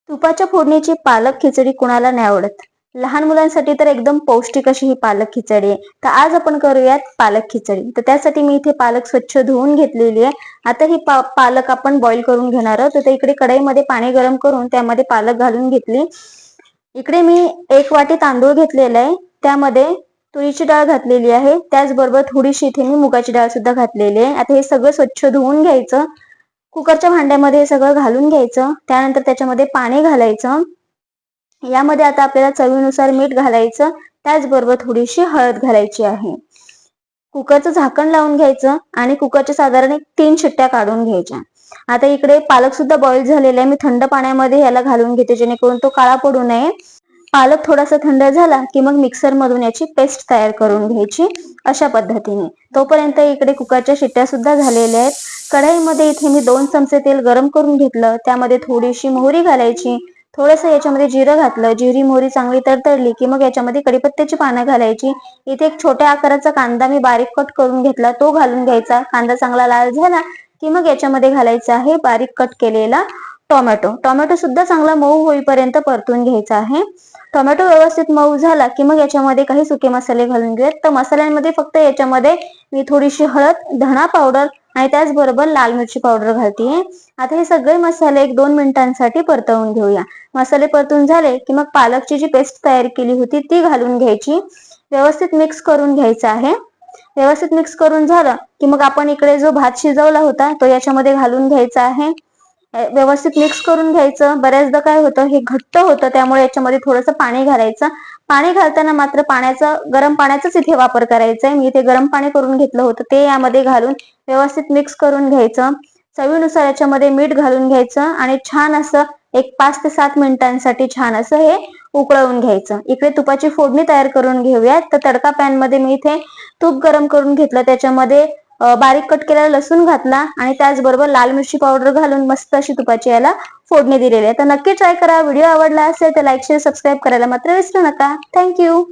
तुपाच्या फोडणीची पालक खिचडी कुणाला नाही आवडत. लहान मुलांसाठी तर एकदम पौष्टिक अशी ही पालक खिचडी आहे. तर आज आपण करूयात पालक खिचडी. तर त्यासाठी मी इथे पालक स्वच्छ धुवून घेतलेली आहे. आता ही पालक आपण बॉईल करून घेणार आहोत. तर इकडे कढईमध्ये पाणी गरम करून त्यामध्ये पालक घालून घेतली. इकडे मी 1 वाटी तांदूळ घेतलेला आहे. त्यामध्ये तुरीची डाळ घातलेली आहे. त्याचबरोबर थोडीशी इथे मी मुगाची डाळ सुद्धा घातलेली आहे. आता हे सगळं स्वच्छ धुवून घ्यायचं. कुकरच्या भांड्यामध्ये हे सगळं घालून घ्यायचं. त्यानंतर त्याच्यामध्ये पाणी घालायचं. यामध्ये आता आपल्याला चवीनुसार मीठ घालायचं. त्याचबरोबर थोडीशी हळद घालायची आहे. कुकरचं झाकण लावून घ्यायचं आणि कुकरच्या साधारण 3 शिट्ट्या काढून घ्यायच्या. आता इकडे पालक सुद्धा बॉईल झालेला आहे. मी थंड पाण्यामध्ये याला घालून घेते जेणेकरून तो काळा पडू नये. पालक थोडासा थंड झाला की मग मिक्सर मधून याची पेस्ट तयार करून घ्यायची अशा पद्धतीने. तोपर्यंत इकडे कुकरच्या शिट्ट्या सुद्धा झालेल्या आहेत. कढईमध्ये इथे मी 2 चमचे तेल गरम करून घेतलं. त्यामध्ये थोडीशी मोहरी घालायची. थोडंसं याच्यामध्ये जिरं घातलं. जिरी मोहरी चांगली तडतडली की मग याच्यामध्ये कढीपत्त्याची पानं घालायची. इथे एक छोट्या आकाराचा कांदा मी बारीक कट करून घेतला, तो घालून घ्यायचा. कांदा चांगला लाल झाला की मग याच्यामध्ये घालायचा आहे बारीक कट केलेला टोमॅटो. टोमॅटो सुद्धा चांगला मऊ होईपर्यंत परतून घ्यायचा आहे. टोमॅटो व्यवस्थित मऊ झाला की मग याच्यामध्ये काही सुके मसाले घालून घेऊयात. तर मसाल्यांमध्ये फक्त याच्यामध्ये मी थोडीशी हळद, धना पावडर आणि त्याचबरोबर लाल मिरची पावडर घालतीये. आता हे सगळे मसाले 1-2 मिनिटांसाठी परतवून घेऊया. मसाले परतून झाले की मग पालकची जी पेस्ट तयार केली होती ती घालून घ्यायची. व्यवस्थित मिक्स करून घ्यायचं आहे. व्यवस्थित मिक्स करून झालं की मग आपण इकडे जो भात शिजवला होता तो याच्यामध्ये घालून घ्यायचा आहे. व्यवस्थित मिक्स करून घ्यायचं. बऱ्याचदा काय होतं, हे घट्ट होतं, त्यामुळे याच्यामध्ये थोडंसं पाणी घालायचं. पाणी घालताना मात्र गरम पाण्याचाच इथे वापर करायचा आहे. मी इथे गरम पाणी करून घेतलं होतं ते यामध्ये घालून व्यवस्थित मिक्स करून घ्यायचं. चवीनुसार याच्यामध्ये मीठ घालून घ्यायचं आणि छान असं 5 ते 7 मिनिटांसाठी छान असं हे उकळवून घ्यायचं. इकडे तुपाची फोडणी तयार करून घेऊयात. तर तडका पॅन मध्ये मी इथे तूप गरम करून घेतलं. त्याच्यामध्ये बारीक कट केलेला लसूण घातला आणि त्याचबरोबर लाल मिरची पावडर घालून मस्त अशी तुपाची याला फोडणी दिलेली आहे. तर नक्की ट्राय करा. व्हिडिओ आवडला असेल तर लाईक, शेअर, सबस्क्राईब करायला मात्र विसरू नका. थँक्यू.